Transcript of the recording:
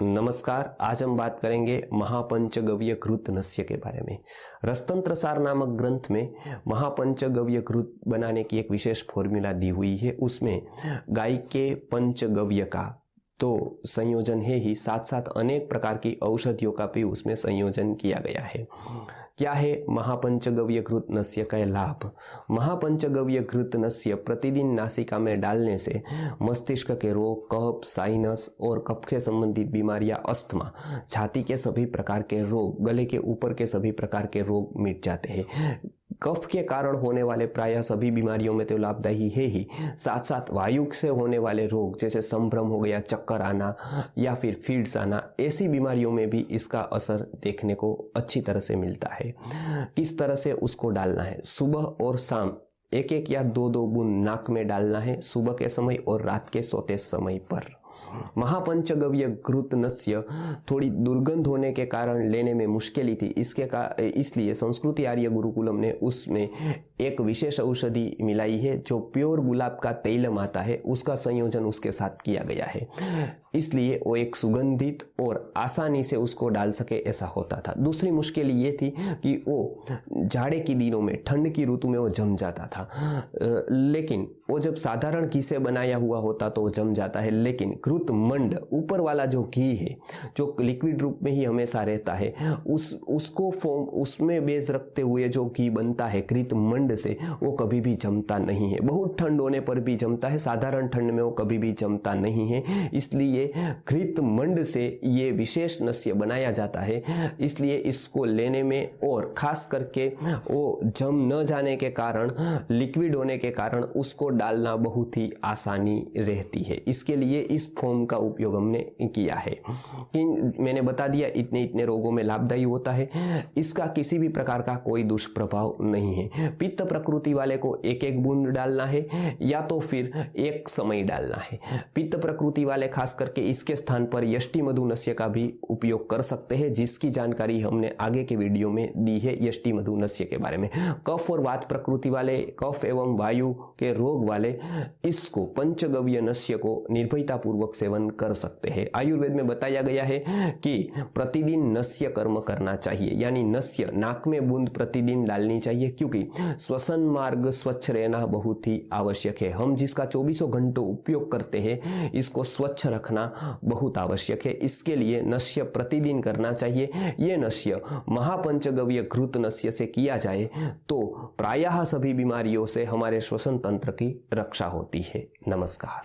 नमस्कार। आज हम बात करेंगे महापंचगव्य घृत नस्य के बारे में। रसतंत्र सार नामक ग्रंथ में महापंचगव्य घृत बनाने की एक विशेष फॉर्मूला दी हुई है। उसमें गाय के पंचगव्य का तो संयोजन है ही, साथ साथ अनेक प्रकार की औषधियों का भी उसमें संयोजन किया गया है। क्या है महापंचगव्य घृत नस्य का लाभ? महापंचगव्य घृत नस्य प्रतिदिन नासिका में डालने से मस्तिष्क के रोग, कफ, साइनस और कफ के संबंधित बीमारियां, अस्थमा, छाती के सभी प्रकार के रोग, गले के ऊपर के सभी प्रकार के रोग मिट जाते हैं। कफ के कारण होने वाले प्रायः सभी बीमारियों में तो लाभदायी है ही, साथ साथ वायु से होने वाले रोग जैसे संभ्रम हो गया, चक्कर आना या फिर फीड्स आना, ऐसी बीमारियों में भी इसका असर देखने को अच्छी तरह से मिलता है। किस तरह से उसको डालना है? सुबह और शाम एक एक या दो दो बूंद नाक में डालना है, सुबह के समय और रात के सोते समय पर। महापंचगव्य घृत नस्य थोड़ी दुर्गंध होने के कारण लेने में मुश्किल थी, इसलिए संस्कृति आर्य गुरुकुलम ने उसमें एक विशेष औषधि मिलाई है जो प्योर गुलाब का तैलम आता है, उसका संयोजन उसके साथ किया गया है। इसलिए वो एक सुगंधित और आसानी से उसको डाल सके ऐसा होता था। दूसरी मुश्किल ये थी कि वो जाड़े के दिनों में, ठंड की ऋतु में वो जम जाता था, लेकिन वो जब साधारण घी से बनाया हुआ होता तो वो जम जाता है। लेकिन घृत मंड, ऊपर वाला जो घी है जो लिक्विड रूप में ही हमेशा रहता है, उसको फॉर्म उसमें बेस रखते हुए जो घी बनता है घृत मंड से, वो कभी भी जमता नहीं है। बहुत ठंड होने पर भी जमता है, साधारण ठंड में वो कभी भी जमता नहीं है। इसलिए घृत मंड से ये विशेष नस्य बनाया जाता है। इसलिए इसको लेने में और खास करके वो जम न जाने के कारण, लिक्विड होने के कारण उसको डालना बहुत ही आसानी रहती है। इसके लिए इस फॉर्म का उपयोग हमने किया है कि मैंने बता दिया इतने इतने रोगों में लाभदायी होता है। इसका किसी भी प्रकार का कोई दुष्प्रभाव नहीं है। पित्त प्रकृति वाले को एक एक बूंद डालना है या तो फिर एक समय डालना है। पित्त प्रकृति वाले खास करके इसके स्थान पर यष्टि मधु नस्य का भी उपयोग कर सकते हैं, जिसकी जानकारी हमने आगे के वीडियो में दी है यष्टि मधु नस्य के बारे में। कफ और वात प्रकृति वाले, कफ एवं वायु के रोग वाले इसको पंचगव्य नस्य को निर्भयता पूर्वक सेवन कर सकते हैं। आयुर्वेद में बताया गया है कि प्रतिदिन नस्य कर्म करना चाहिए, यानी नस्य नाक में बूंद प्रतिदिन डालनी चाहिए, क्योंकि श्वसन मार्ग स्वच्छ रहना बहुत ही आवश्यक है। हम जिसका 24 घंटों उपयोग करते हैं, इसको स्वच्छ रखना बहुत आवश्यक है। इसके लिए नस्य प्रतिदिन करना चाहिए। ये नस्य महापंचगव्य घृत नस्य से किया जाए तो प्रायः सभी बीमारियों से हमारे श्वसन तंत्र की रक्षा होती है। नमस्कार।